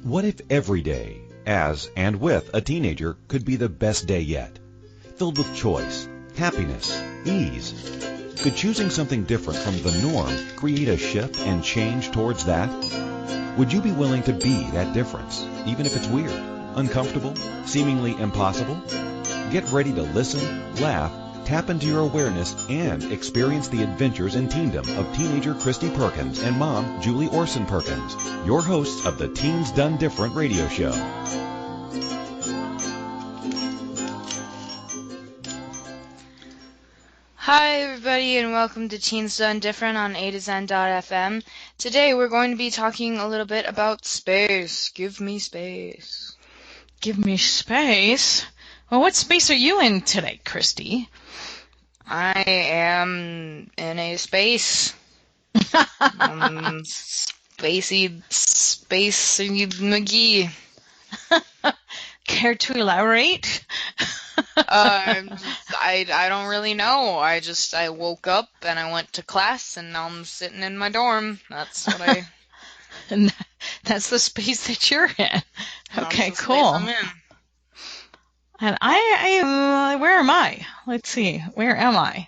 What if every day, as and with a teenager, could be the best day yet? Filled with choice, happiness, ease. Could choosing something different from the norm create a shift and change towards that? Would you be willing to be that difference, even if it's weird, uncomfortable, seemingly impossible? Get ready to listen, laugh, tap into your awareness, and experience the adventures and teendom of teenager Christy Perkins and mom Julie Orson Perkins, your hosts of the Teens Done Different radio show. Hi everybody and welcome to Teens Done Different on A to Zen.fm. Today we're going to be talking a little bit about space. Give me space. Give me space? Well, what space are you in today, Christy? I am in a space. Spacey McGee. Care to elaborate? I don't really know. I woke up and I went to class and now I'm sitting in my dorm. That's what I... And that's the space that you're in. Okay, That's the cool. space I'm in. And I where am I? Let's see. Where am I?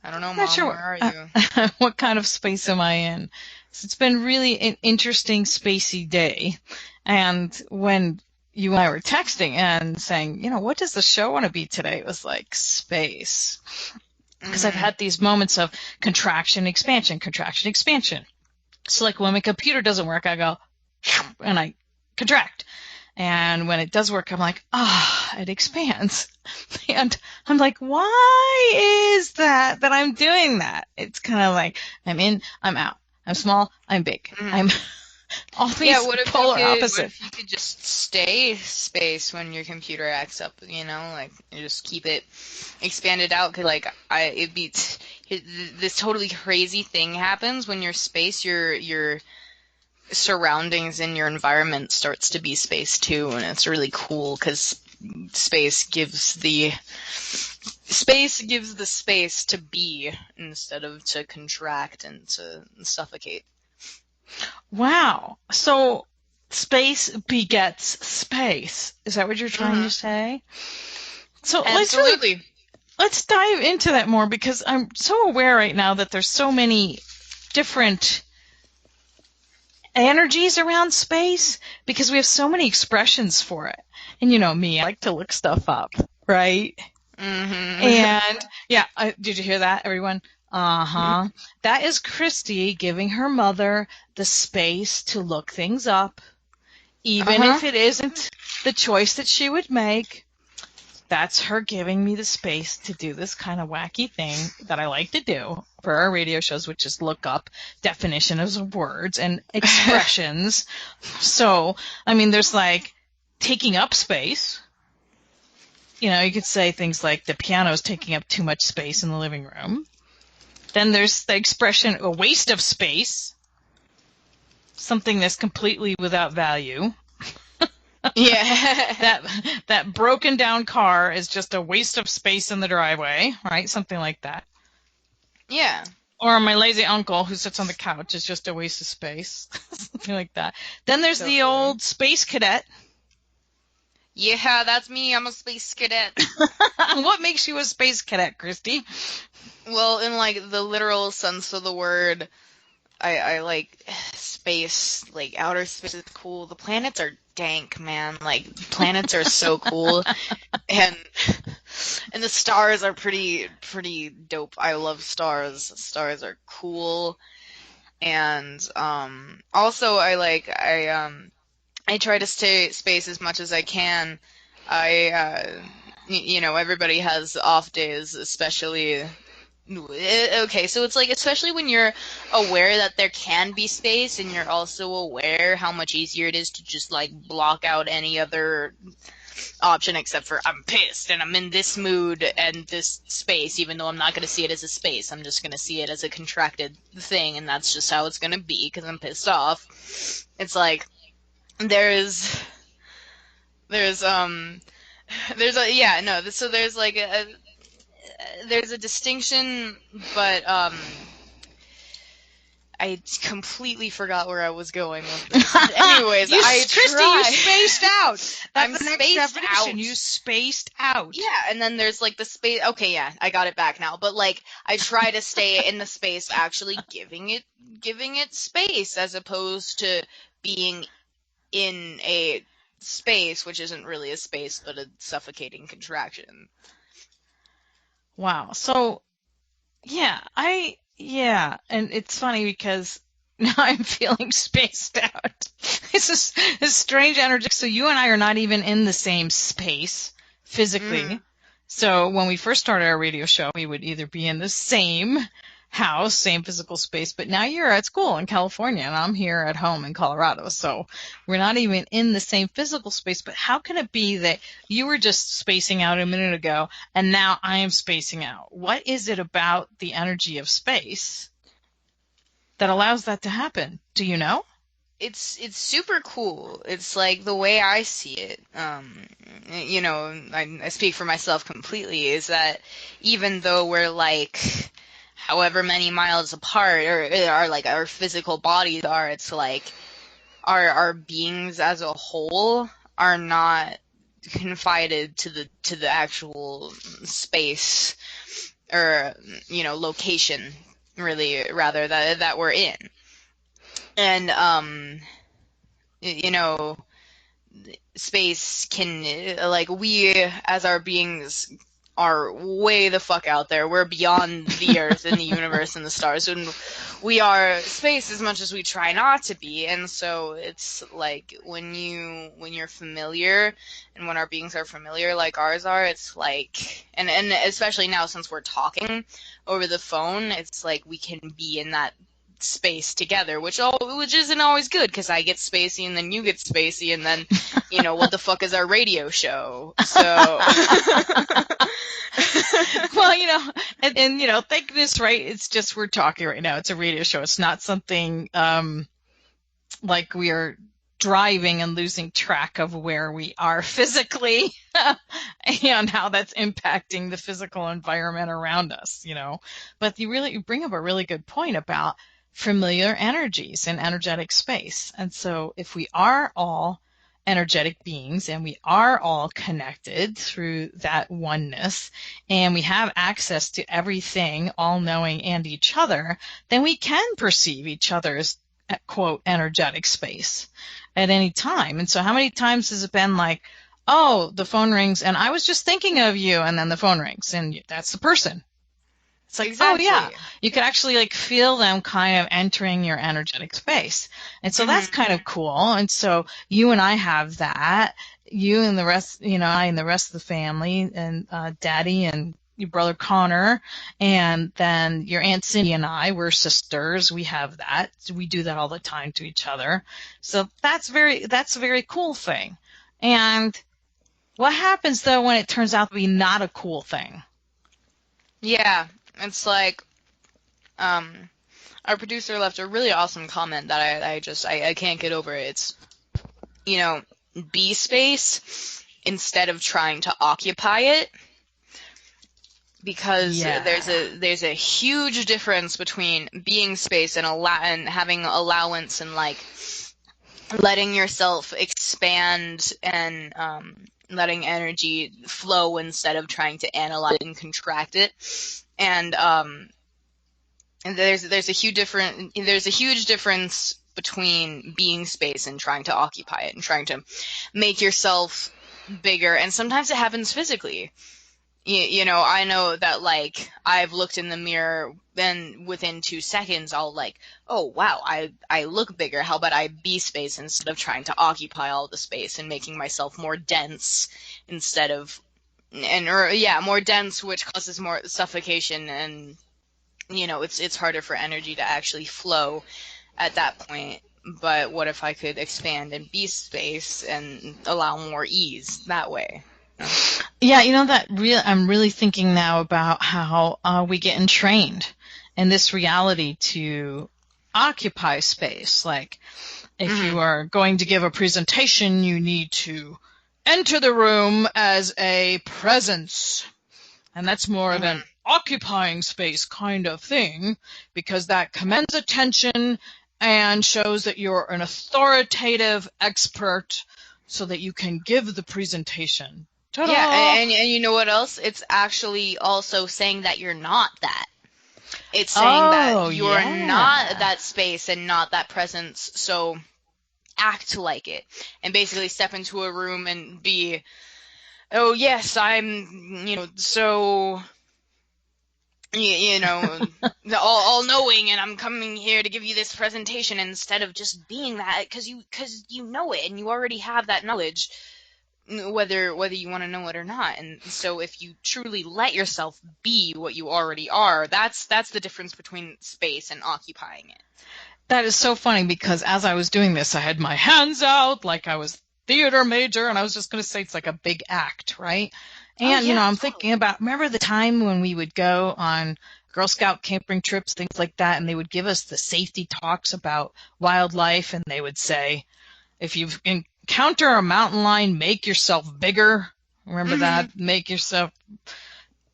I don't know, I'm Mom. not sure. Where are you? What kind of space am I in? So it's been really an interesting spacey day. And when you and I were texting and saying, what does the show want to be today? It was like space. Because I've had these moments of contraction, expansion. So like when my computer doesn't work, I go, and I contract. And when it does work, I'm like, it expands. And I'm like, why is that I'm doing that? It's kind of like, I'm in, I'm out. I'm small, I'm big. I'm all these polar opposites. What if you could just stay space when your computer acts up, like you just keep it expanded out? Cause this totally crazy thing happens when you're space, your surroundings in your environment starts to be space too, and it's really cool because space gives the space to be instead of to contract and to suffocate. Wow. So space begets space. Is that what you're trying to say? So absolutely. Let's dive into that more, because I'm so aware right now that there's so many different energies around space because we have so many expressions for it. And you know me, I like to look stuff up, right? Mm-hmm. And yeah, did you hear that, everyone? Uh-huh. That is Christy giving her mother the space to look things up, even if it isn't the choice that she would make. That's her giving me the space to do this kind of wacky thing that I like to do for our radio shows, which is look up definitions of words and expressions. So, there's like taking up space. You could say things like the piano is taking up too much space in the living room. Then there's the expression a waste of space, something that's completely without value. Yeah. that broken down car is just a waste of space in the driveway, right? Something like that. Yeah. Or my lazy uncle who sits on the couch is just a waste of space. Something like that. Then there's the old space cadet. Yeah, that's me. I'm a space cadet. What makes you a space cadet, Christy? Well, in like the literal sense of the word, I like space, like outer space is cool. The planets are dank, man. Like planets are so cool, and the stars are pretty dope. I love stars. Stars are cool, and also I try to stay space as much as I can. Everybody has off days, especially. Okay, so it's like, especially when you're aware that there can be space and you're also aware how much easier it is to just like block out any other option except for I'm pissed and I'm in this mood and this space, even though I'm not going to see it as a space. I'm just going to see it as a contracted thing, and that's just how it's going to be because I'm pissed off. It's like there's a distinction, but I completely forgot where I was going with this. But anyways, Christy, you spaced out. That's I'm the next spaced definition. out. You spaced out. Yeah, and then there's like the space. Okay, yeah, I got it back now. But like, I try to stay in the space, actually giving it space, as opposed to being in a space, which isn't really a space, but a suffocating contraction. Wow. So, yeah, and it's funny because now I'm feeling spaced out. It's a strange energy. So you and I are not even in the same space physically. Mm. So when we first started our radio show, we would either be in the same house, same physical space, but now you're at school in California and I'm here at home in Colorado. So we're not even in the same physical space, but how can it be that you were just spacing out a minute ago and now I am spacing out? What is it about the energy of space that allows that to happen? Do you know? It's super cool. It's like the way I see it. You know, I speak for myself completely. Is that even though we're like however many miles apart, or our physical bodies are, it's like our beings as a whole are not confided to the actual space or location, really, rather that we're in. And space can, like, we as our beings are way the fuck out there. We're beyond the earth and the universe and the stars, and we are space as much as we try not to be. And so it's like when you're familiar, and when our beings are familiar like ours are, it's like, and especially now since we're talking over the phone, it's like we can be in that space together, which isn't always good, because I get spacey and then you get spacey, and then what the fuck is our radio show? So Well, and thank goodness, right? It's just we're talking right now. It's a radio show. It's not something like we are driving and losing track of where we are physically and how that's impacting the physical environment around us, But you bring up a really good point about familiar energies and energetic space. And so if we are all energetic beings and we are all connected through that oneness and we have access to everything, all knowing, and each other, then we can perceive each other's quote energetic space at any time. And so how many times has it been like, oh, the phone rings and I was just thinking of you, and then the phone rings and that's the person. It's like, exactly. Oh yeah, you could actually like feel them kind of entering your energetic space. And so that's kind of cool. And so you and I have that, you and the rest, I and the rest of the family, and Daddy and your brother Connor, and then your Aunt Cindy and I, we're sisters. We have that. We do that all the time to each other. So that's a very cool thing. And what happens though when it turns out to be not a cool thing? Yeah. It's like, our producer left a really awesome comment that I can't get over. It's, be space instead of trying to occupy it, because there's a huge difference between being space and having allowance and like letting yourself expand and letting energy flow instead of trying to analyze and contract it. And there's a huge difference between being space and trying to occupy it and trying to make yourself bigger. And sometimes it happens physically. I know that, like, I've looked in the mirror and within 2 seconds I'll like, oh wow, I look bigger. How about I be space instead of trying to occupy all the space and making myself more dense instead of more dense, which causes more suffocation, and it's harder for energy to actually flow at that point. But what if I could expand and be space and allow more ease that way? Yeah, I'm really thinking now about how we get entrained in this reality to occupy space. Like, if you are going to give a presentation, you need to enter the room as a presence. And that's more of an occupying space kind of thing, because that commands attention and shows that you're an authoritative expert so that you can give the presentation. Ta-da! Yeah, and you know what else? It's actually also saying that you're not that. It's saying that you're not that space and not that presence, so act like it. And basically step into a room and be, oh yes, I'm, so, all knowing, and I'm coming here to give you this presentation, instead of just being that, because you know it, and you already have that knowledge, whether you want to know it or not. And so if you truly let yourself be what you already are, that's the difference between space and occupying it. That is so funny, because as I was doing this, I had my hands out like I was theater major, and I was just going to say it's like a big act, right? And, I'm thinking about, remember the time when we would go on Girl Scout camping trips, things like that, and they would give us the safety talks about wildlife, and they would say, if you encounter a mountain lion, make yourself bigger. Remember that? Make yourself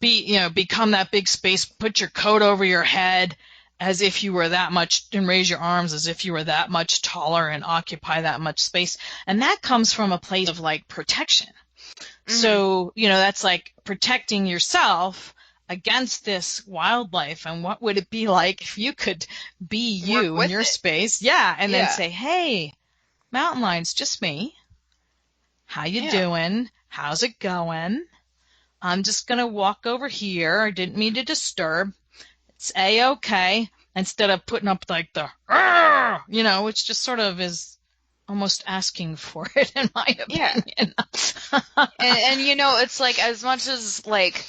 become that big space, put your coat over your head as if you were that much, and raise your arms as if you were that much taller and occupy that much space. And that comes from a place of like protection. So, that's like protecting yourself against this wildlife. And what would it be like if you could be you in your space? Yeah. And then say, hey, mountain lion's just me. How you doing? How's it going? I'm just going to walk over here. I didn't mean to disturb. It's A-okay. Instead of putting up like the, which just sort of is almost asking for it, in my opinion. Yeah. and it's like, as much as like,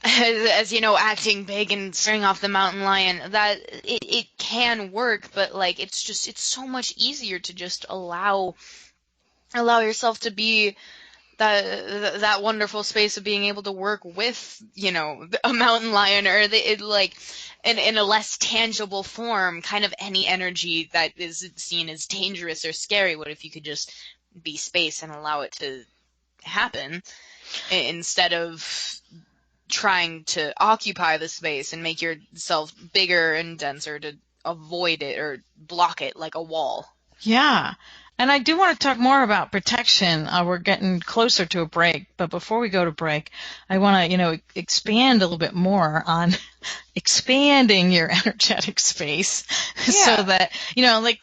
as acting big and scaring off the mountain lion, that it can work, but like it's so much easier to just allow yourself to be that wonderful space of being able to work with a mountain lion, or in a less tangible form, kind of any energy that is seen as dangerous or scary. What if you could just be space and allow it to happen, instead of trying to occupy the space and make yourself bigger and denser to avoid it or block it like a wall. Yeah. And I do want to talk more about protection. We're getting closer to a break, but before we go to break, I want to, expand a little bit more on expanding your energetic space so that,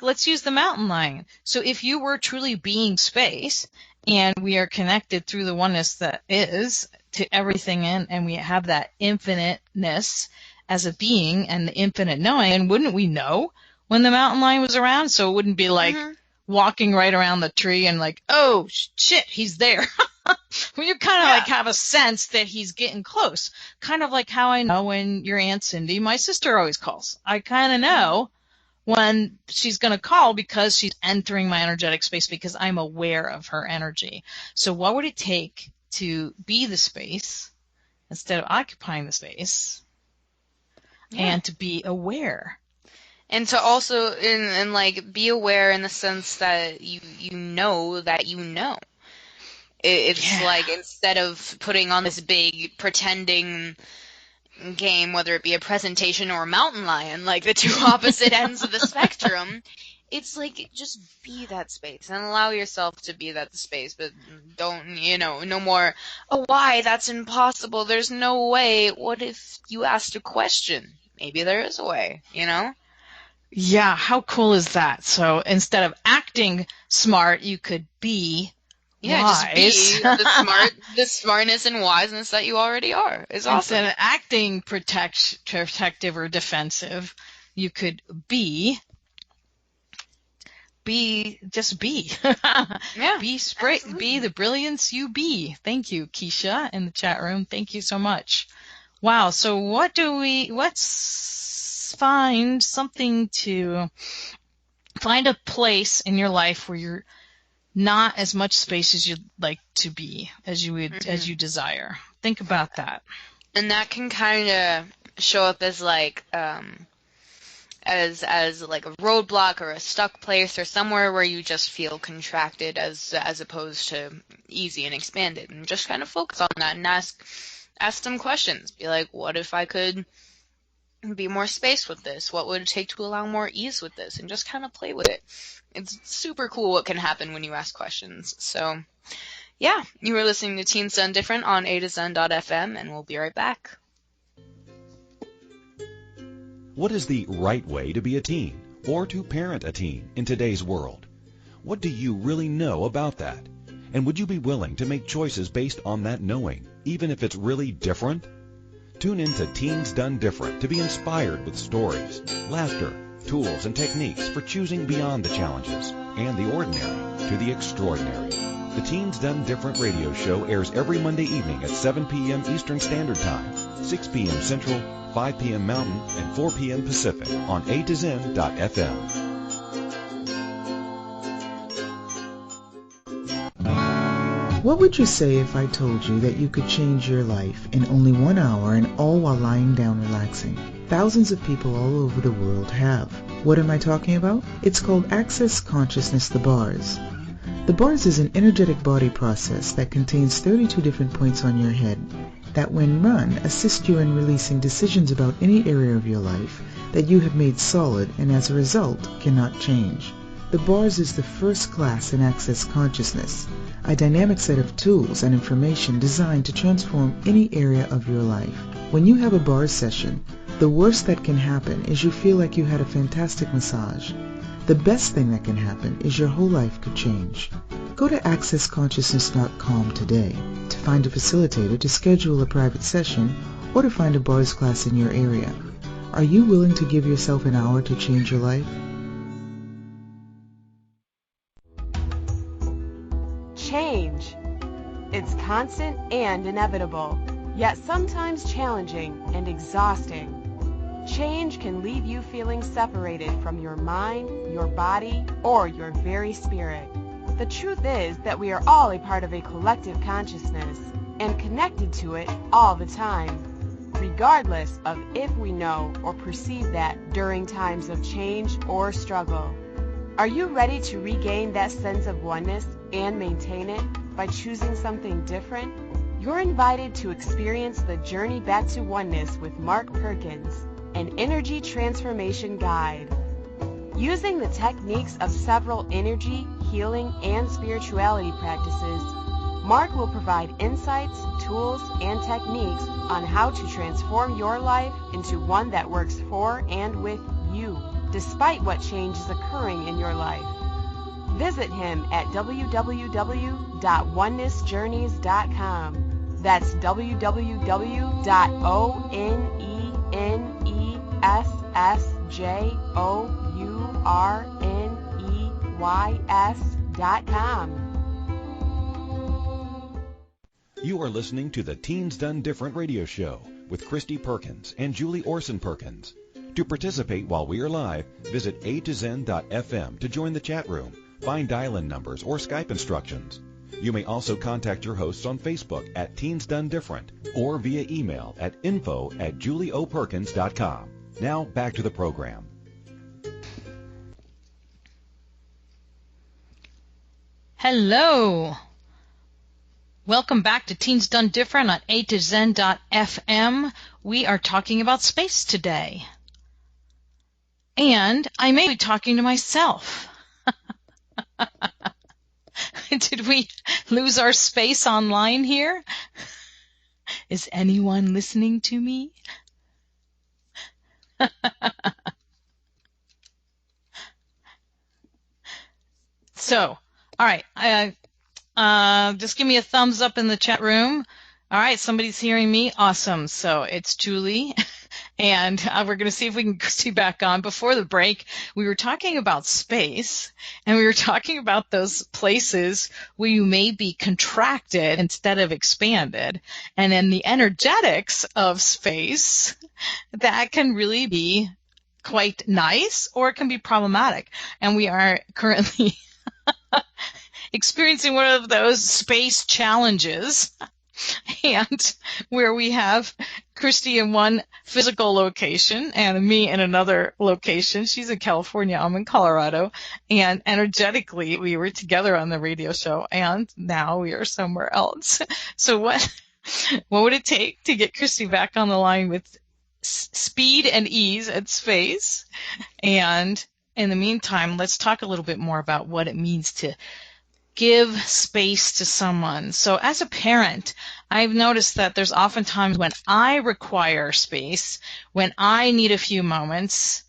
let's use the mountain lion. So if you were truly being space, and we are connected through the oneness that is to everything, and we have that infiniteness as a being and the infinite knowing, and wouldn't we know when the mountain lion was around? So it wouldn't be like walking right around the tree and like, oh shit, he's there. When you kind of like have a sense that he's getting close, kind of like how I know when your Aunt Cindy, my sister, always calls. I kind of know when she's going to call because she's entering my energetic space, because I'm aware of her energy. So what would it take to be the space instead of occupying the space, and to be aware? And to also and like be aware in the sense that you know that you know. It's like, instead of putting on this big pretending game, whether it be a presentation or a mountain lion, like the two opposite ends of the spectrum, it's like, just be that space and allow yourself to be that space, but don't, no more, oh, why? That's impossible. There's no way. What if you asked a question? Maybe there is a way, Yeah, how cool is that? So instead of acting smart, you could be wise. Just be the smartness and wiseness that you already are. It's awesome. Instead of acting protective or defensive, you could be. Just be. Be the brilliance you be. Thank you, Keisha, in the chat room. Thank you so much. Wow. So let's find a place in your life where you're not as much space as you'd like to be, as you desire. Think about that. And that can kind of show up as like as like a roadblock or a stuck place, or somewhere where you just feel contracted as opposed to easy and expanded. And just kind of focus on that and ask them questions. Be like, what if I could be more space with this? What would it take to allow more ease with this? And just kind of play with it. It's super cool what can happen when you ask questions. So, yeah, you were listening to Teens Done Different on A to Zen.fm, and we'll be right back. What is the right way to be a teen or to parent a teen in today's world? What do you really know about that? And would you be willing to make choices based on that knowing, even if it's really different? Tune in to Teens Done Different to be inspired with stories, laughter, tools, and techniques for choosing beyond the challenges and the ordinary to the extraordinary. The Teens Done Different radio show airs every Monday evening at 7 p.m. Eastern Standard Time, 6 p.m. Central, 5 p.m. Mountain, and 4 p.m. Pacific on A to Zen.fm. What would you say if I told you that you could change your life in only 1 hour and all while lying down relaxing? Thousands of people all over the world have. What am I talking about? It's called Access Consciousness, the bars. The bars is an energetic body process that contains 32 different points on your head that when run assist you in releasing decisions about any area of your life that you have made solid and as a result cannot change. The bars is the first class in Access Consciousness, a dynamic set of tools and information designed to transform any area of your life. When you have a bars session, the worst that can happen is you feel like you had a fantastic massage. The best thing that can happen is your whole life could change. Go to accessconsciousness.com today to find a facilitator to schedule a private session or to find a bars class in your area. Are you willing to give yourself an hour to change your life? Change. It's constant and inevitable, yet sometimes challenging and exhausting. Change can leave you feeling separated from your mind, your body, or your very spirit. The truth is that we are all a part of a collective consciousness and connected to it all the time, regardless of if we know or perceive that during times of change or struggle. Are you ready to regain that sense of oneness and maintain it by choosing something different? You're invited to experience the Journey Back to Oneness with Mark Perkins, an energy transformation guide. Using the techniques of several energy, healing, and spirituality practices, Mark will provide insights, tools, and techniques on how to transform your life into one that works for and with you, despite what change is occurring in your life. Visit him at www.onenessjourneys.com. That's www.onenessjourneys.com. You are listening to the Teens Done Different radio show with Christy Perkins and Julie Orson Perkins. To participate while we are live, visit a2zen.fm to join the chat room, find dial-in numbers or Skype instructions. You may also contact your hosts on Facebook at Teens Done Different or via email at info@julieoperkins.com. Now back to the program. Hello. Welcome back to Teens Done Different on a2zen.fm. We are talking about space today. And I may be talking to myself. Did we lose our space online here? Is anyone listening to me? So, all right. Just give me a thumbs up in the chat room. All right, somebody's hearing me. Awesome. So it's Julie. And we're going to see if we can see back on. Before the break, we were talking about space, and we were talking about those places where you may be contracted instead of expanded. And then the energetics of space, that can really be quite nice, or it can be problematic. And we are currently experiencing one of those space challenges. And where we have Christy in one physical location and me in another location. She's in California, I'm in Colorado. And energetically, we were together on the radio show, and now we are somewhere else. So what What would it take to get Christy back on the line with speed and ease and space? And in the meantime, let's talk a little bit more about what it means to give space to someone. So as a parent, I've noticed that there's often times when I require space, when I need a few moments,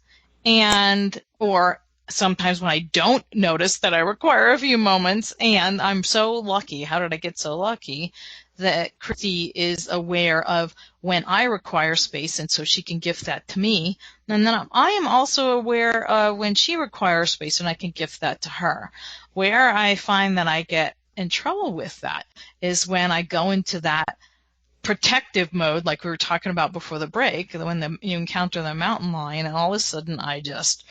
or sometimes when I don't notice that I require a few moments, and I'm so lucky. How did I get so lucky? That Christy is aware of when I require space, and so she can gift that to me. And then I am also aware of when she requires space, and I can gift that to her. Where I find that I get in trouble with that is when I go into that protective mode, like we were talking about before the break, when you encounter the mountain lion, and all of a sudden I just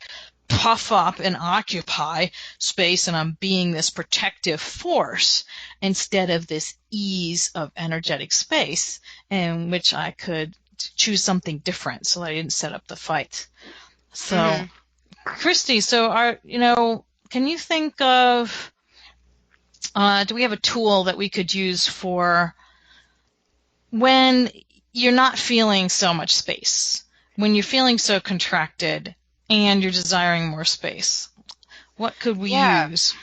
puff up and occupy space, and I'm being this protective force instead of this ease of energetic space in which I could choose something different so that I didn't set up the fight. So, Christy, can you think of, do we have a tool that we could use for when you're not feeling so much space, when you're feeling so contracted, and you're desiring more space? What could we use?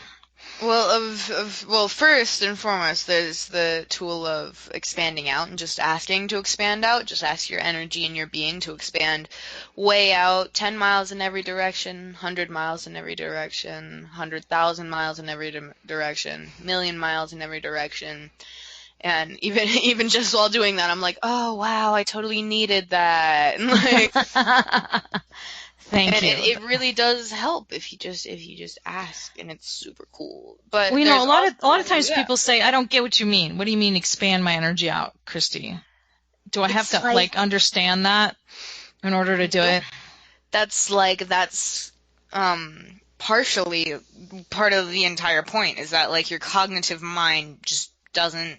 Well, first and foremost, there's the tool of expanding out and just asking to expand out. Just ask your energy and your being to expand way out, 10 miles in every direction, 100 miles in every direction, 100,000 miles in every direction, million miles in every direction. And even just while doing that, I'm like, oh wow, I totally needed that. Thank you. It really does help if you just ask, and it's super cool. But a lot of times people say, I don't get what you mean. What do you mean expand my energy out, Christy? Do I have to understand that in order to do it? That's partially part of the entire point, is that your cognitive mind just doesn't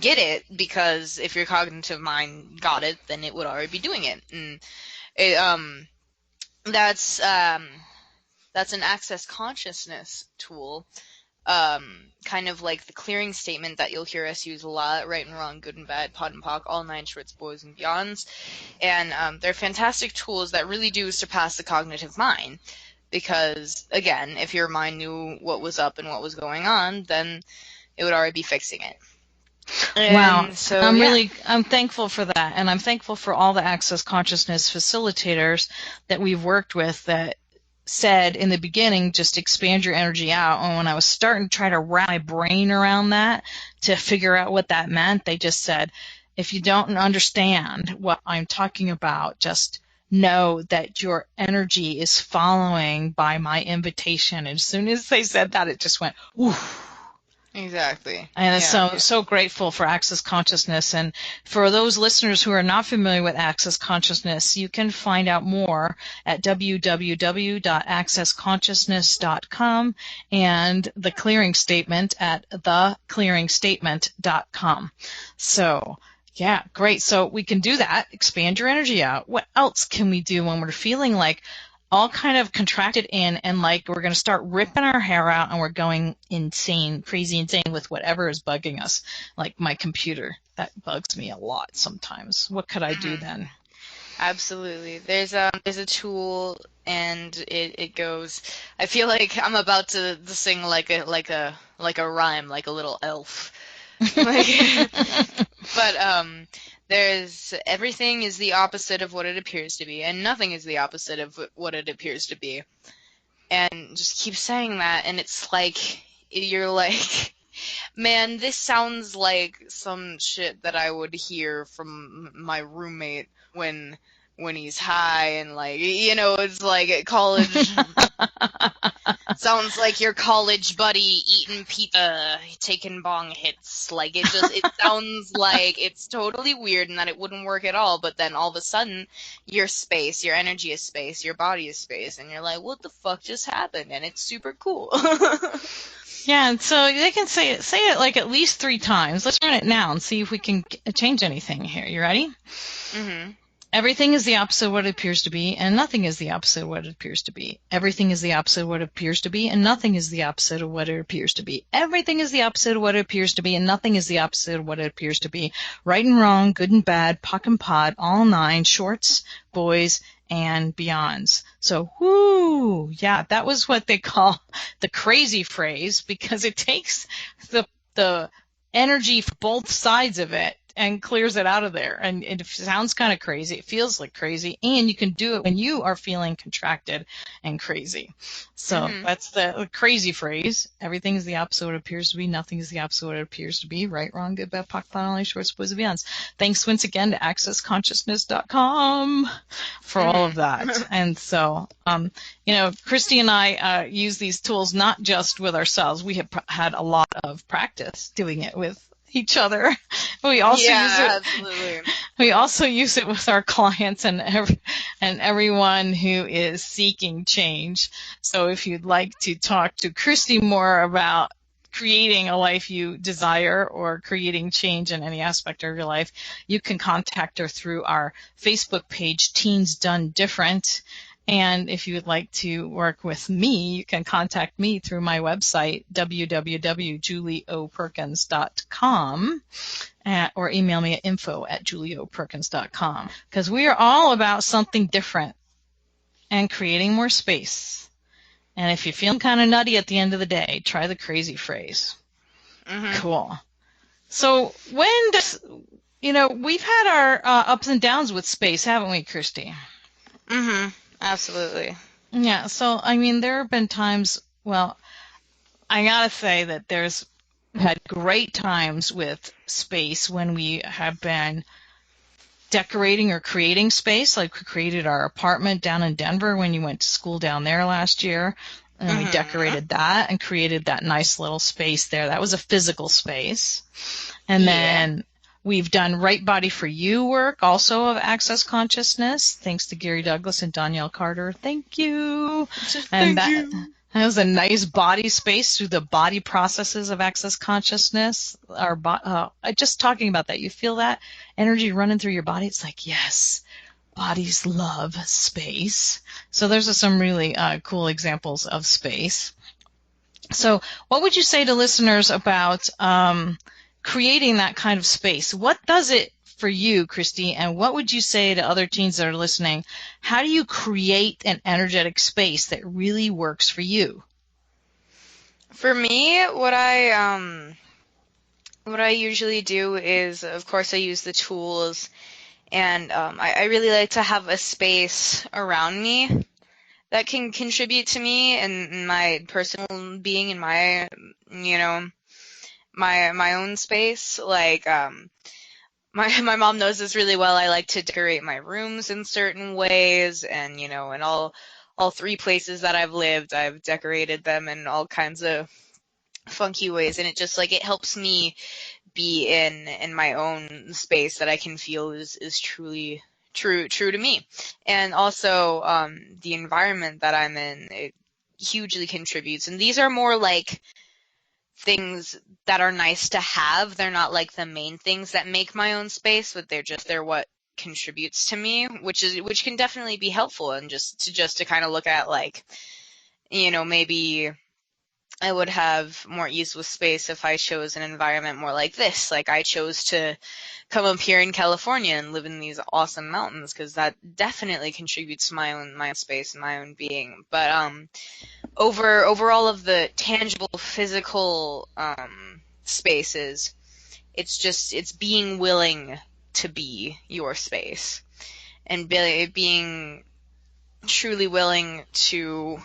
get it, because if your cognitive mind got it, then it would already be doing it. And that's an access consciousness tool, kind of like the clearing statement that you'll hear us use a lot: right and wrong, good and bad, POD and POC, all 9 shorts, boys and beyonds. And they're fantastic tools that really do surpass the cognitive mind, because again, if your mind knew what was up and what was going on, then it would already be fixing it. Wow. So I'm thankful for that, and I'm thankful for all the access consciousness facilitators that we've worked with that said in the beginning, just expand your energy out. And when I was starting to try to wrap my brain around that to figure out what that meant, they just said, if you don't understand what I'm talking about, just know that your energy is following by my invitation. And as soon as they said that, it just went, oof. Exactly. And so grateful for Access Consciousness. And for those listeners who are not familiar with Access Consciousness, you can find out more at www.accessconsciousness.com and the clearing statement at theclearingstatement.com. So, yeah, great. So we can do that. Expand your energy out. What else can we do when we're feeling like all kind of contracted in, and like we're going to start ripping our hair out and we're going insane, crazy insane with whatever is bugging us, like my computer? That bugs me a lot sometimes. What could I do then? Absolutely. There's a tool, and it goes, I feel like I'm about to sing like a rhyme, like a little elf. But there's everything is the opposite of what it appears to be, and nothing is the opposite of what it appears to be. And just keep saying that, and it's like, you're like, man, this sounds like some shit that I would hear from my roommate when he's high, and it's like college. Sounds like your college buddy eating pizza, taking bong hits. It sounds like it's totally weird and that it wouldn't work at all. But then all of a sudden, your space, your energy is space, your body is space, and you're like, what the fuck just happened? And it's super cool. Yeah, and so they can say it like at least 3 times. Let's run it now and see if we can change anything here. You ready? Mm-hmm. Everything is the opposite of what it appears to be, and nothing is the opposite of what it appears to be. Everything is the opposite of what it appears to be, and nothing is the opposite of what it appears to be. Everything is the opposite of what it appears to be, and nothing is the opposite of what it appears to be. Right and wrong, good and bad, puck and pod, all nine, shorts, boys, and beyonds. So, whoo, yeah, that was what they call the crazy phrase, because it takes the energy for both sides of it and clears it out of there. And it sounds kind of crazy. It feels like crazy. And you can do it when you are feeling contracted and crazy. So that's the crazy phrase. Everything is the opposite of what it appears to be. Nothing is the opposite of what it appears to be. Right, wrong, good, bad, pock, pot, only, shorts, boys, and beyonds. Thanks once again to accessconsciousness.com for all of that. And so, Christy and I use these tools not just with ourselves. We have had a lot of practice doing it with each other. We also use it. Absolutely. We also use it with our clients and everyone who is seeking change. So if you'd like to talk to Christy more about creating a life you desire or creating change in any aspect of your life, you can contact her through our Facebook page, Teens Done Different. And if you would like to work with me, you can contact me through my website, www.julieoperkins.com, or email me at info@julieoperkins.com, because we are all about something different and creating more space. And if you're feeling kind of nutty at the end of the day, try the crazy phrase. Cool. So when does, we've had our ups and downs with space, haven't we, Christy? Absolutely. Yeah, so, there have been times, well, I gotta say that there's had great times with space when we have been decorating or creating space, like we created our apartment down in Denver when you went to school down there last year, and we decorated that and created that nice little space there. That was a physical space. And then we've done Right Body for You work, also of Access Consciousness, thanks to Gary Douglas and Danielle Carter. Thank you. That was a nice body space through the body processes of Access Consciousness. Just talking about that, you feel that energy running through your body. It's like, yes, bodies love space. So there's some really cool examples of space. So what would you say to listeners about creating that kind of space? What does it for you, Christy, and what would you say to other teens that are listening? How do you create an energetic space that really works for you? For me, what I usually do is, of course, I use the tools, and I really like to have a space around me that can contribute to me and my personal being and my, my own space. Like, my mom knows this really well. I like to decorate my rooms in certain ways, and, in all 3 places that I've lived, I've decorated them in all kinds of funky ways, and it just, it helps me be in my own space that I can feel is truly true to me. And also, the environment that I'm in, it hugely contributes. And these are more like things that are nice to have. They're not like the main things that make my own space, but they're what contributes to me, which can definitely be helpful. And just to kind of look at, maybe I would have more ease with space if I chose an environment more like this. Like, I chose to come up here in California and live in these awesome mountains because that definitely contributes to my own space and my own being. But over all of the tangible physical spaces, it's being willing to be your space and being truly willing to,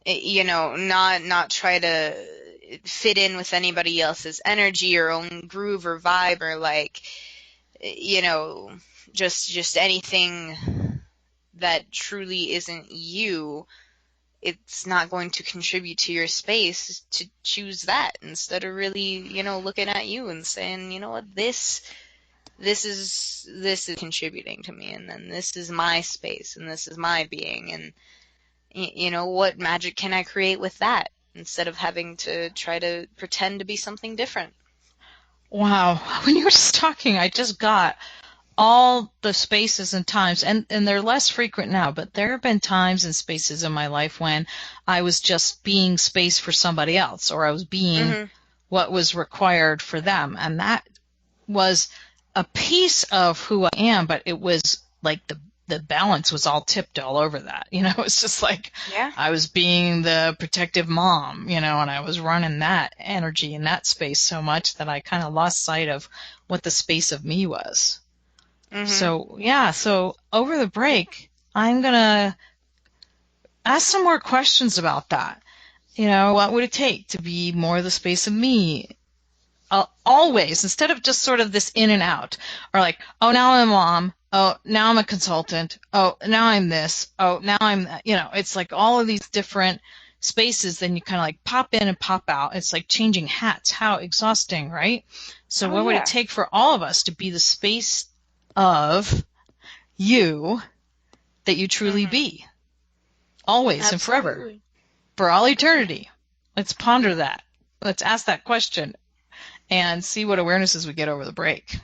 not try to fit in with anybody else's energy or own groove or vibe, or just anything that truly isn't you. It's not going to contribute to your space to choose that instead of really, looking at you and saying, you know what, this is contributing to me, and then this is my space and this is my being, and what magic can I create with that instead of having to try to pretend to be something different? Wow. When you were just talking, I just got all the spaces and times, and they're less frequent now, but there have been times and spaces in my life when I was just being space for somebody else, or I was being what was required for them. And that was a piece of who I am, but it was like the balance was all tipped all over that. It's just like I was being the protective mom, and I was running that energy in that space so much that I kind of lost sight of what the space of me was. So over the break, I'm going to ask some more questions about that. What would it take to be more the space of me? Always, instead of just sort of this in and out, or like, oh, now I'm a mom, oh, now I'm a consultant, oh, now I'm this, oh, now I'm that. It's like all of these different spaces, then you kind of like pop in and pop out. It's like changing hats. How exhausting, right? So what would it take for all of us to be the space of you that you truly be? Always and forever. For all eternity. Let's ponder that. Let's ask that question and see what awarenesses we get over the break.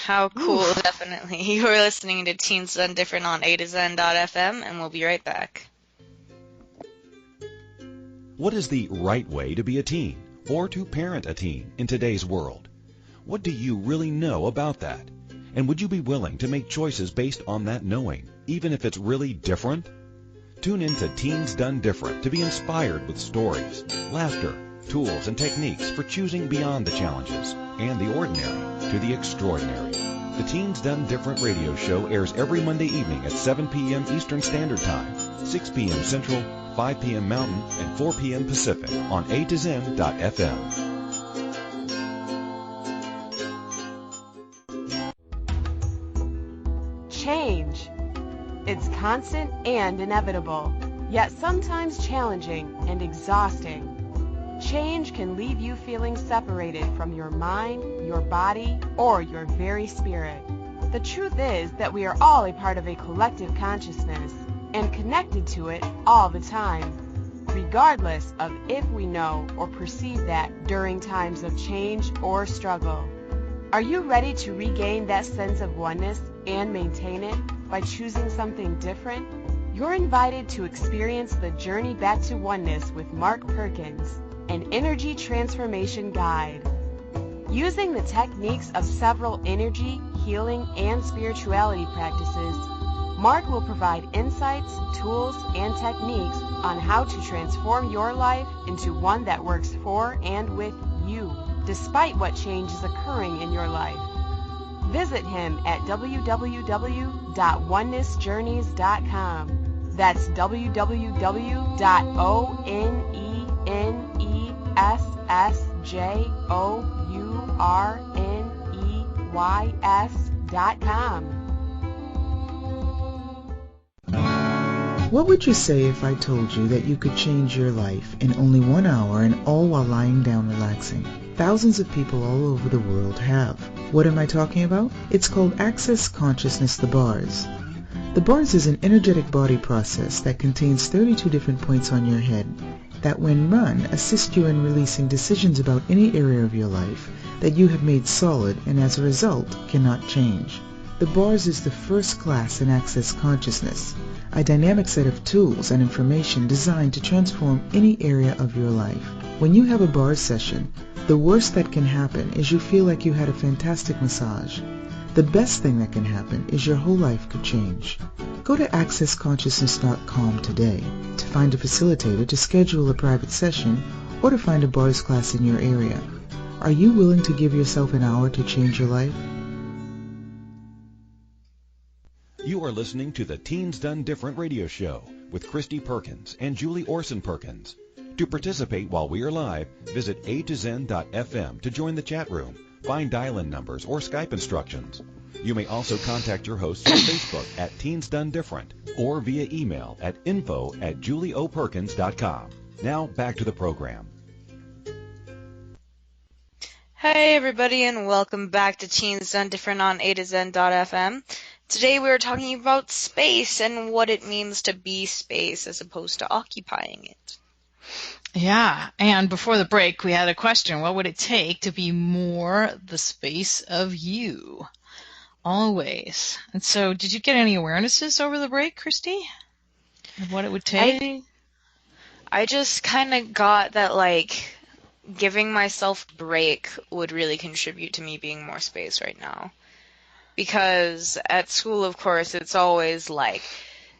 How cool, definitely. You are listening to Teens Done Different on A to Zen.fm, and we'll be right back. What is the right way to be a teen or to parent a teen in today's world? What do you really know about that? And would you be willing to make choices based on that knowing, even if it's really different? Tune in to Teens Done Different to be inspired with stories, laughter, tools, and techniques for choosing beyond the challenges and the ordinary to the extraordinary. The Teens Done Different radio show airs every Monday evening at 7 p.m. Eastern Standard Time, 6 p.m. Central, 5 p.m. Mountain, and 4 p.m. Pacific on A2Zen.fm. Change. It's constant and inevitable, yet sometimes challenging and exhausting. Change can leave you feeling separated from your mind, your body, or your very spirit. The truth is that we are all a part of a collective consciousness and connected to it all the time, regardless of if we know or perceive that during times of change or struggle. Are you ready to regain that sense of oneness and maintain it by choosing something different? You're invited to experience the Journey Back to Oneness with Mark Perkins, an energy transformation guide. Using the techniques of several energy, healing, and spirituality practices, Mark will provide insights, tools, and techniques on how to transform your life into one that works for and with you, despite what change is occurring in your life. Visit him at www.onenessjourneys.com. That's www.onessjourneys.com. What would you say if I told you that you could change your life in only 1 hour and all while lying down relaxing? Thousands of people all over the world have. What am I talking about? It's called Access Consciousness, the bars. The bars is an energetic body process that contains 32 different points on your head that when run assist you in releasing decisions about any area of your life that you have made solid and as a result cannot change. The bars is the first class in Access Consciousness, a dynamic set of tools and information designed to transform any area of your life. When you have a bars session, the worst that can happen is you feel like you had a fantastic massage. The best thing that can happen is your whole life could change. Go to accessconsciousness.com today to find a facilitator to schedule a private session or to find a bars class in your area. Are you willing to give yourself an hour to change your life? You are listening to the Teens Done Different radio show with Christy Perkins and Julie Orson Perkins. To participate while we are live, visit A2Zen.fm to join the chat room, find dial-in numbers or Skype instructions. You may also contact your hosts on Facebook at Teens Done Different or via email at info@julieoperkins.com. Now back to the program. Hey everybody, and welcome back to Teens Done Different on A2Zen.fm. Today we are talking about space and what it means to be space as opposed to occupying it. Yeah, and before the break, we had a question. What would it take to be more the space of you? Always. And so, did you get any awarenesses over the break, Christy? Of what it would take? I just kind of got that, like, giving myself a break would really contribute to me being more space right now. Because at school, of course, it's always like,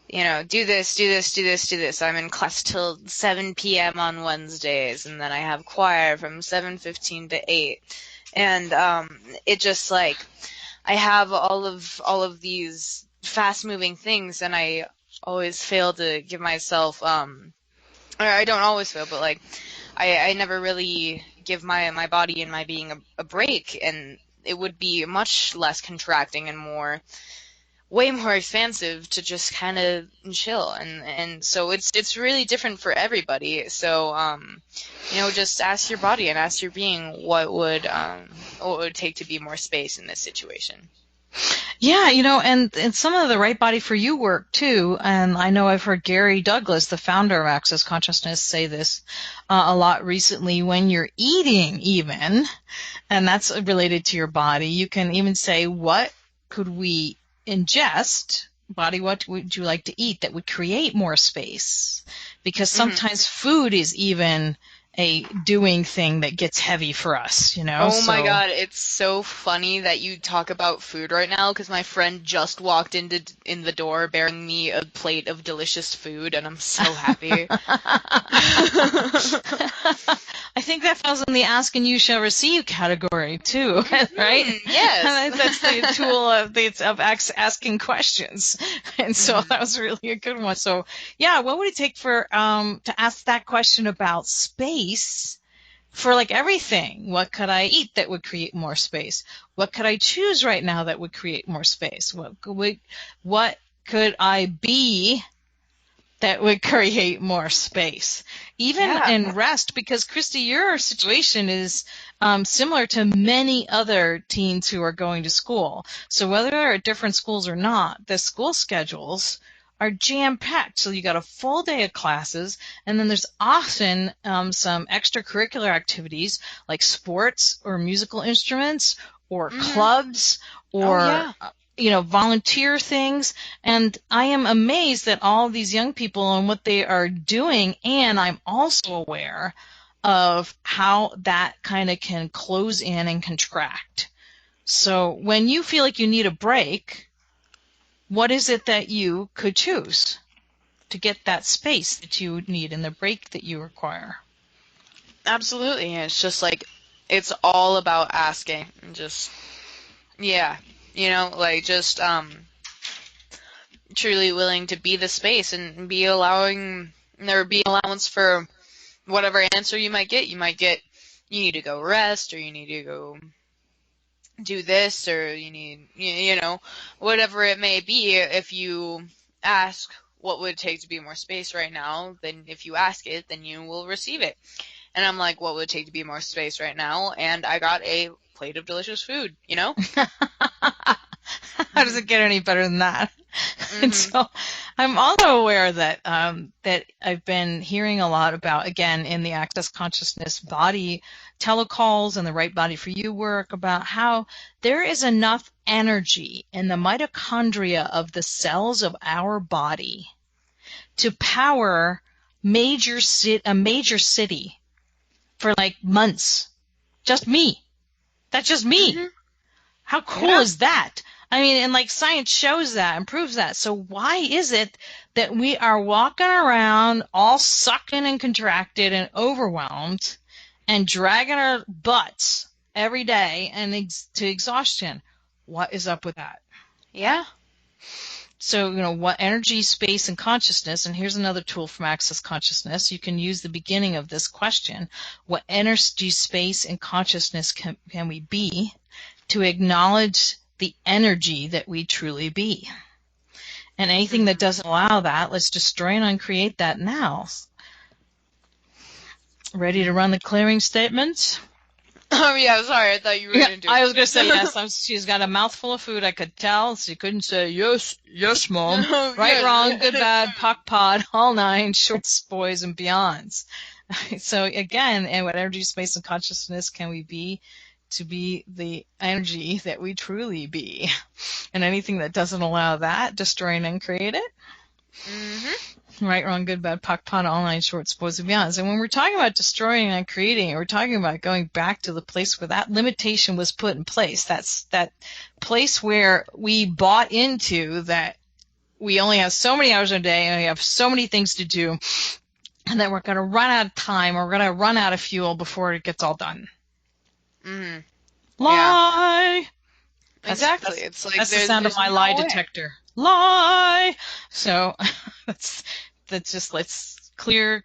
you know, do this, do this, do this, do this. I'm in class till 7 p.m. on Wednesdays, and then I have choir from 7:15 to 8. And it just, like, I have all of these fast-moving things, and I always fail to give myself, or I don't always fail, but, like, I never really give my body and my being a break, and it would be much less contracting and way more expansive to just kind of chill, and so it's really different for everybody. So you know, just ask your body and ask your being what would take to be more space in this situation. Yeah, you know, and some of the right body for you work too. And I know I've heard Gary Douglas, the founder of Access Consciousness, say this a lot recently. When you're eating, even, and that's related to your body, you can even say, what could we ingest? Body, what would you like to eat that would create more space? Because sometimes food is even a doing thing that gets heavy for us, you know? Oh my God, it's so funny that you talk about food right now, because my friend just walked in the door bearing me a plate of delicious food, and I'm so happy. I think that falls in the ask and you shall receive category too, right? Yes. That's the tool of asking questions. And so that was really a good one. So yeah, what would it take for to ask that question about space for like everything? What could I eat that would create more space? What could I choose right now that would create more space? What could I be that would create more space? Even in rest, because Christy, your situation is similar to many other teens who are going to school. So whether they're at different schools or not, the school schedules are jam-packed. So you got a full day of classes, and then there's often some extracurricular activities like sports or musical instruments or clubs or you know, volunteer things. And I am amazed at all these young people and what they are doing, and I'm also aware of how that kind of can close in and contract. So when you feel like you need a break, what is it that you could choose to get that space that you need and the break that you require? Absolutely. It's just like, it's all about asking. Just, yeah. You know, like, just truly willing to be the space and be allowing, there be allowance for whatever answer you might get. You might get, you need to go rest, or you need to go do this, or you need, you know, whatever it may be. If you ask what would it take to be more space right now, then if you ask it, then you will receive it. And I'm like, what would it take to be more space right now? And I got a plate of delicious food, you know? How does it get any better than that? And so I'm also aware that that I've been hearing a lot about, again, in the Access Consciousness body telecalls and the right body for you work, about how there is enough energy in the mitochondria of the cells of our body to power a major city for like months. Just me. That's just me. How cool is that? I mean, and like science shows that and proves that. So why is it that we are walking around all sucking and contracted and overwhelmed and dragging our butts every day and to exhaustion? What is up with that? Yeah. So, you know, what energy, space, and consciousness, and here's another tool from Access Consciousness. You can use the beginning of this question. What energy, space, and consciousness can we be to acknowledge the energy that we truly be? And anything that doesn't allow that, let's destroy and uncreate that now. Ready to run the clearing statements? Oh, yeah, sorry, I thought you were going to do it. I was going to say yes. She's got a mouthful of food, I could tell. She couldn't say, yes, Mom. Right, Yes. wrong, good, bad, pock, pod, all nine, shorts, boys, and beyonds. So again, and what energy, space, and consciousness can we be to be the energy that we truly be. And anything that doesn't allow that, destroy and uncreate it. Right, wrong, good, bad, POC, PON, online, short, supposed, and beyond. And when we're talking about destroying and uncreating, we're talking about going back to the place where that limitation was put in place. That's that place where we bought into that we only have so many hours a day and we have so many things to do, and that we're going to run out of time or we're going to run out of fuel before it gets all done. Lie! Yeah. Exactly. It's like that's the sound of my lie detector. Lie! So that's just, let's clear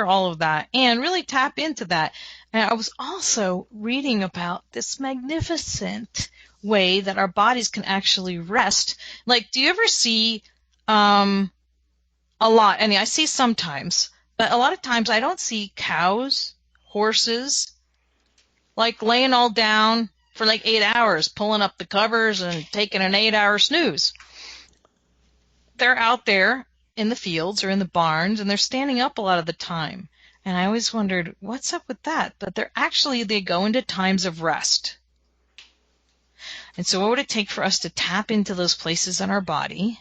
all of that and really tap into that. And I was also reading about this magnificent way that our bodies can actually rest. Like, do you ever see a lot, and I see sometimes, but a lot of times I don't see cows, horses, like laying all down for like 8 hours, pulling up the covers and taking an 8-hour snooze. They're out there in the fields or in the barns, and they're standing up a lot of the time. And I always wondered, what's up with that? But they go into times of rest. And so what would it take for us to tap into those places in our body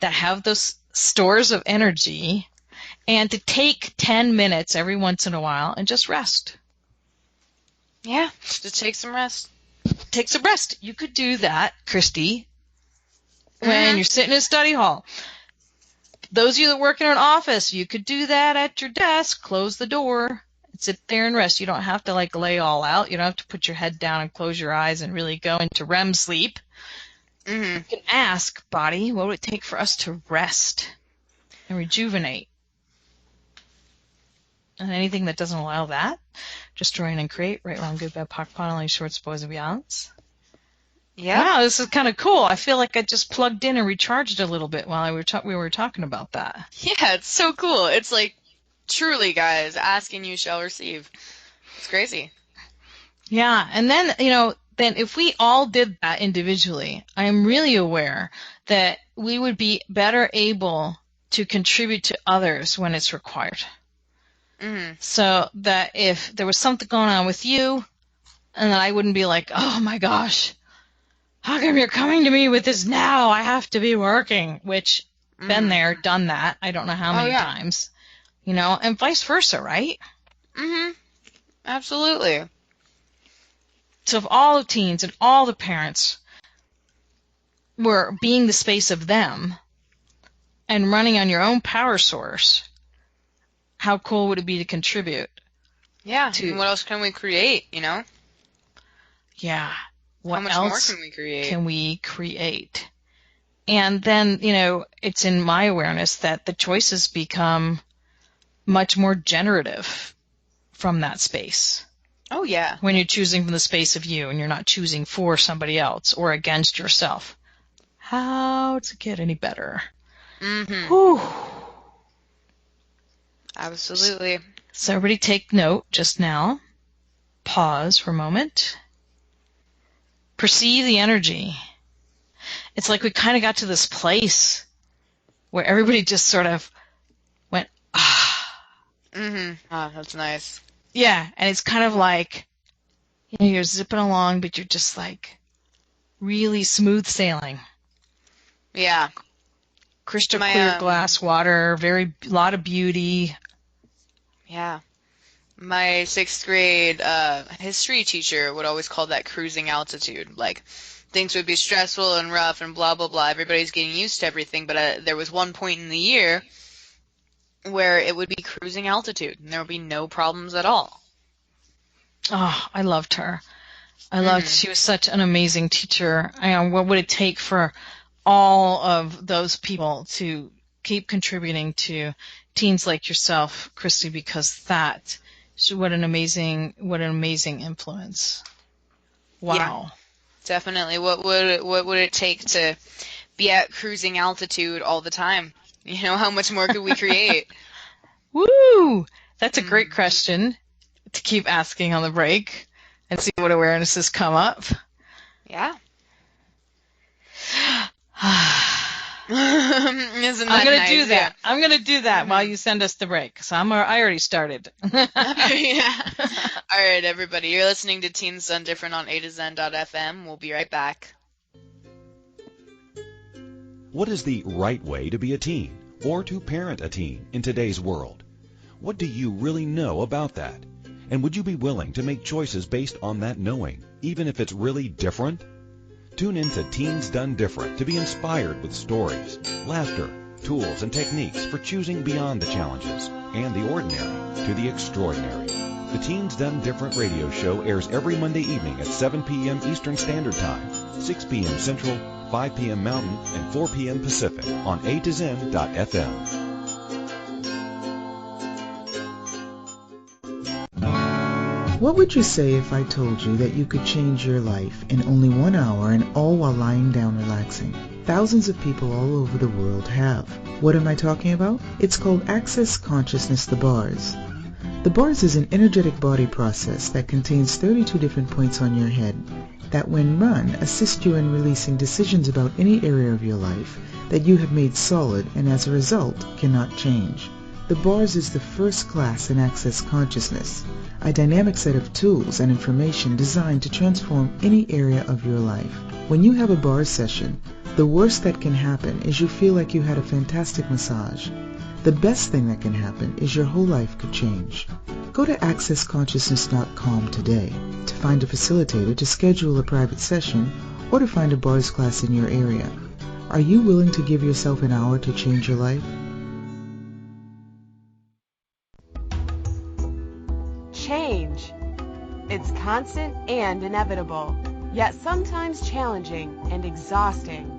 that have those stores of energy, and to take 10 minutes every once in a while and just rest? Yeah, just take some rest. Take some rest. You could do that, Christy, when you're sitting in a study hall. Those of you that work in an office, you could do that at your desk. Close the door and sit there and rest. You don't have to like lay all out. You don't have to put your head down and close your eyes and really go into REM sleep. You can ask, body, what would it take for us to rest and rejuvenate? And anything that doesn't allow that, destroy and create, right, wrong, good, bad, POC, PON, only, shorts, boys, and beyonds. Yeah. Wow, this is kind of cool. I feel like I just plugged in and recharged a little bit while we were talking about that. Yeah, it's so cool. It's like, truly, guys, ask and you shall receive. It's crazy. Yeah, and then, then if we all did that individually, I am really aware that we would be better able to contribute to others when it's required. So that if there was something going on with you, and then I wouldn't be like, oh my gosh, how come you're coming to me with this now? I have to be working, which, been there, done that. I don't know how many times, and vice versa, right? Absolutely. So if all the teens and all the parents were being the space of them and running on your own power source, how cool would it be to contribute? Yeah, and what else can we create, Yeah. How much more can we create? And then, it's in my awareness that the choices become much more generative from that space. Oh, yeah. When you're choosing from the space of you and you're not choosing for somebody else or against yourself. How does it get any better? Whew. Absolutely. So everybody take note just now. Pause for a moment. Perceive the energy. It's like we kind of got to this place where everybody just sort of went, ah. Oh, that's nice. Yeah, and it's kind of like, you're zipping along, but you're just like really smooth sailing. Yeah. Crystal clear glass water, lot of beauty. Yeah. My 6th grade history teacher would always call that cruising altitude. Like, things would be stressful and rough and blah, blah, blah. Everybody's getting used to everything. But there was one point in the year where it would be cruising altitude, and there would be no problems at all. Oh, I loved her. She was such an amazing teacher. What would it take for all of those people to keep contributing to teens like yourself, Christy, because what an amazing influence. Wow. Yeah, definitely. What would it take to be at cruising altitude all the time? How much more could we create? Woo! That's a great question to keep asking on the break and see what awarenesses come up. Yeah. Isn't I'm that gonna nice? do that. I'm gonna do that while Mhm. you send us the break. So I already started. Yeah. All right, everybody. You're listening to Teens Done Different on A to Zen.fm. We'll be right back. What is the right way to be a teen or to parent a teen in today's world? What do you really know about that? And would you be willing to make choices based on that knowing, even if it's really different? Tune in to Teens Done Different to be inspired with stories, laughter, tools, and techniques for choosing beyond the challenges and the ordinary to the extraordinary. The Teens Done Different radio show airs every Monday evening at 7 p.m. Eastern Standard Time, 6 p.m. Central, 5 p.m. Mountain, and 4 p.m. Pacific on A to Zen.fm. What would you say if I told you that you could change your life in only 1 hour and all while lying down relaxing? Thousands of people all over the world have. What am I talking about? It's called Access Consciousness, the bars. The bars is an energetic body process that contains 32 different points on your head that when run assist you in releasing decisions about any area of your life that you have made solid and as a result cannot change. The bars is the first class in Access Consciousness, a dynamic set of tools and information designed to transform any area of your life. When you have a bars session, the worst that can happen is you feel like you had a fantastic massage. The best thing that can happen is your whole life could change. Go to accessconsciousness.com today to find a facilitator to schedule a private session or to find a bars class in your area. Are you willing to give yourself an hour to change your life? Change. It's constant and inevitable, yet sometimes challenging and exhausting.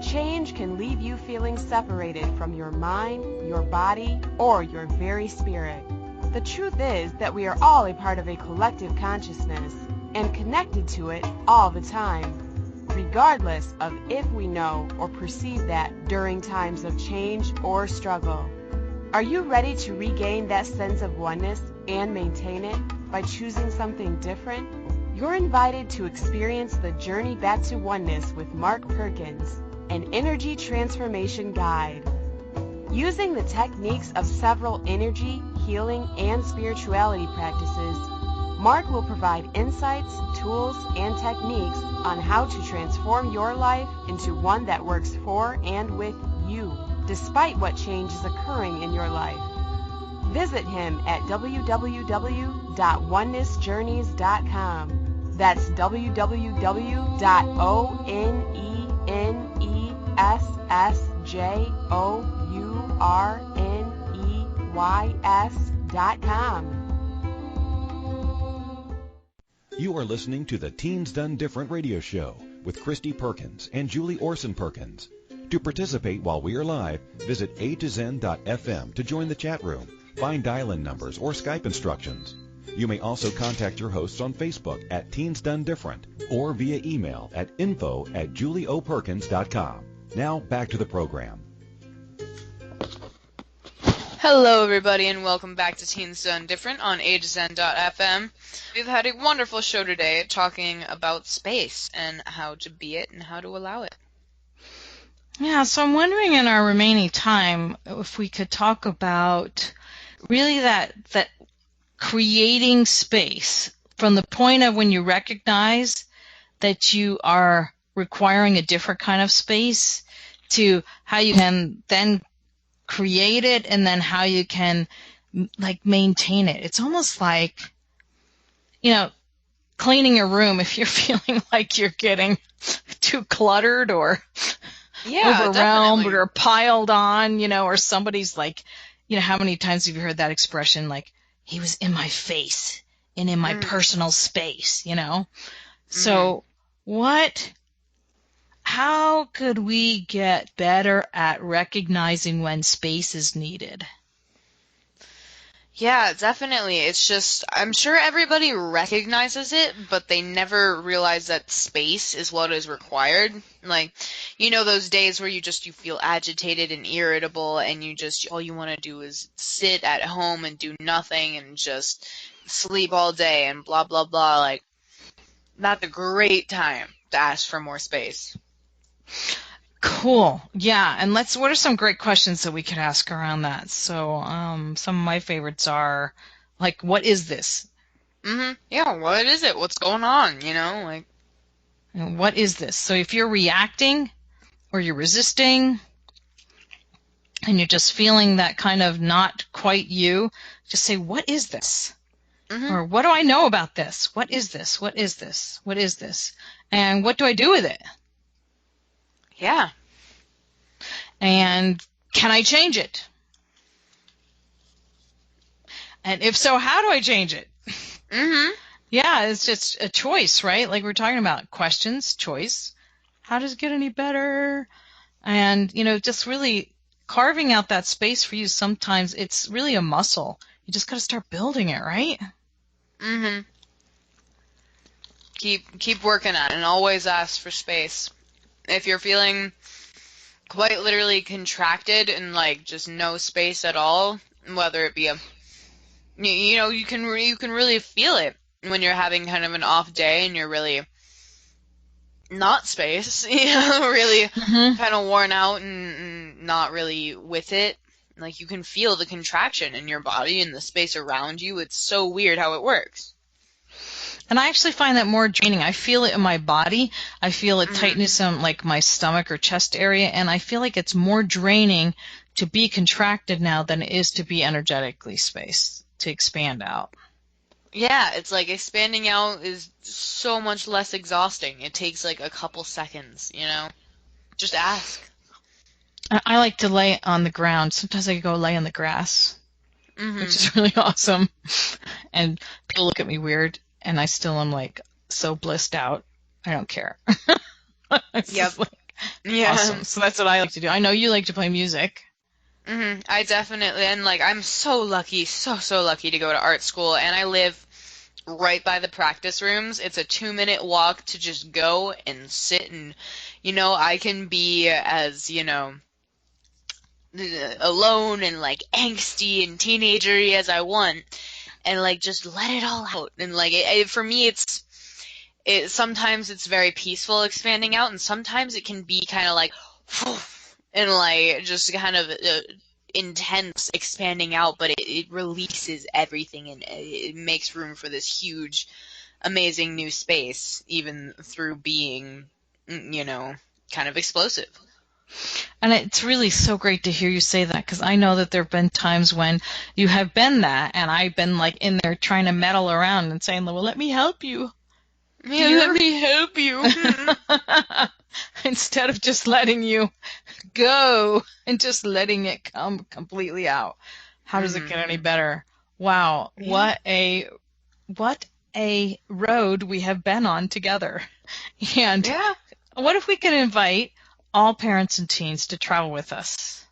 Change can leave you feeling separated from your mind, your body, or your very spirit. The truth is that we are all a part of a collective consciousness and connected to it all the time, regardless of if we know or perceive that during times of change or struggle. Are you ready to regain that sense of oneness and maintain it by choosing something different? You're invited to experience the Journey Back to Oneness with Mark Perkins, an energy transformation guide. Using the techniques of several energy, healing, and spirituality practices, Mark will provide insights, tools, and techniques on how to transform your life into one that works for and with you, despite what change is occurring in your life. Visit him at www.onenessjourneys.com. That's www.onessjourneys.com. You are listening to the Teens Done Different radio show with Christy Perkins and Julie Orson Perkins. To participate while we are live, visit a2zen.fm to join the chat room, find dial-in numbers or Skype instructions. You may also contact your hosts on Facebook at Teens Done Different or via email at info@julieoperkins.com. Now back to the program. Hello, everybody, and welcome back to Teens Done Different on agezen.fm. We've had a wonderful show today talking about space and how to be it and how to allow it. Yeah, so I'm wondering in our remaining time if we could talk about really that creating space from the point of when you recognize that you are requiring a different kind of space to how you can then create it and then how you can maintain it. It's almost like, cleaning your room if you're feeling like you're getting too cluttered or overwhelmed definitely. or piled on, or somebody's like, how many times have you heard that expression, like, he was in my face and in my personal space, So how could we get better at recognizing when space is needed? Yeah, definitely. It's just, I'm sure everybody recognizes it, but they never realize that space is what is required. Like, those days where you feel agitated and irritable and all you want to do is sit at home and do nothing and just sleep all day and blah, blah, blah. Like, that's a great time to ask for more space. Cool. Yeah, and what are some great questions that we could ask around that? So, some of my favorites are, like, what is this? Yeah, what is it? What's going on? Like. And what is this? So if you're reacting or you're resisting and you're just feeling that kind of not quite you, just say, what is this? Or what do I know about this? What is this? What is this? What is this? And what do I do with it? Yeah. And can I change it? And if so, how do I change it? Yeah, it's just a choice, right? Like we're talking about questions, choice. How does it get any better? And, just really carving out that space for you, sometimes it's really a muscle. You just got to start building it, right? Keep working on it and always ask for space. If you're feeling quite literally contracted and like just no space at all, whether it be you can really feel it when you're having kind of an off day and you're really not space, really kind of worn out and not really with it. Like you can feel the contraction in your body and the space around you. It's so weird how it works. And I actually find that more draining. I feel it in my body. I feel a tightness in like my stomach or chest area, and I feel like it's more draining to be contracted now than it is to be energetically spaced, to expand out. Yeah, it's like expanding out is so much less exhausting. It takes like a couple seconds, Just ask. I like to lay on the ground. Sometimes I go lay on the grass, which is really awesome. And people look at me weird, and I still am like so blissed out. I don't care. It's just like awesome. So that's what I like to do. I know you like to play music. I definitely, and like I'm so lucky, so lucky to go to art school, and I live right by the practice rooms. It's a 2-minute walk to just go and sit and, I can be as, alone and like angsty and teenagery as I want, and like just let it all out. And like for me, sometimes it's very peaceful expanding out, and sometimes it can be kind of like, and like just kind of intense expanding out, but it releases everything and it makes room for this huge, amazing new space, even through being, kind of explosive. And it's really so great to hear you say that, because I know that there have been times when you have been that, and I've been like in there trying to meddle around and saying, well, let me help you. Yeah, let me help you. Instead of just letting you go and just letting it come completely out. How does it get any better? Wow, what a road we have been on together. And what if we could invite all parents and teens to travel with us?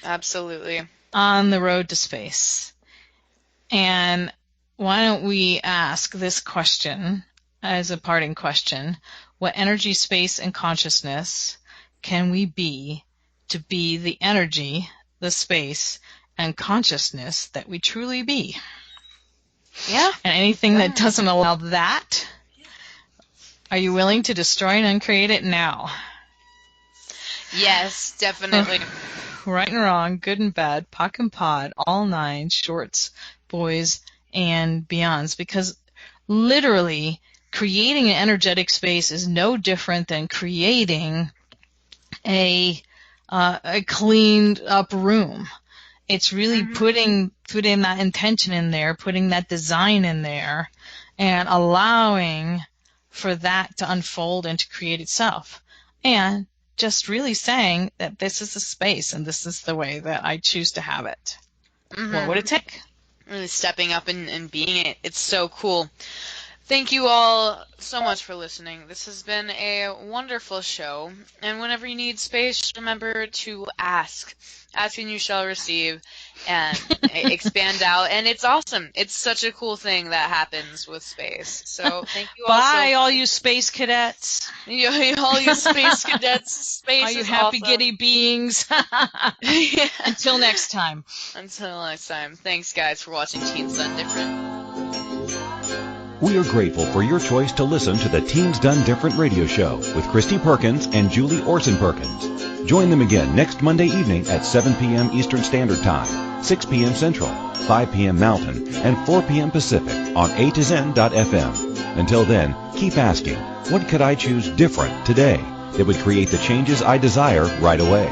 Absolutely. On the road to space. And why don't we ask this question as a parting question? What energy, space, and consciousness can we be to be the energy, the space, and consciousness that we truly be? Yeah. And anything that doesn't allow that, are you willing to destroy and uncreate it now? Yes, definitely. Right and wrong, good and bad, POC and POD, all 9, shorts, boys, and beyonds. Because literally, creating an energetic space is no different than creating a cleaned up room. It's really putting that intention in there, putting that design in there, and allowing for that to unfold and to create itself. And just really saying that this is a space and this is the way that I choose to have it. What would it take? Really stepping up and being it. It's so cool. Thank you all so much for listening. This has been a wonderful show. And whenever you need space, just remember to ask. Ask and you shall receive, and expand out. And it's awesome. It's such a cool thing that happens with space. So thank you all. Bye, all you space cadets. All you space cadets. Space all you is happy awesome. giddy beings. Until next time. Until next time. Thanks, guys, for watching Teens Done Different. We are grateful for your choice to listen to the Teens Done Different radio show with Christy Perkins and Julie Orson Perkins. Join them again next Monday evening at 7 p.m. Eastern Standard Time, 6 p.m. Central, 5 p.m. Mountain, and 4 p.m. Pacific on A2Zen.fm. Until then, keep asking, what could I choose different today that would create the changes I desire right away?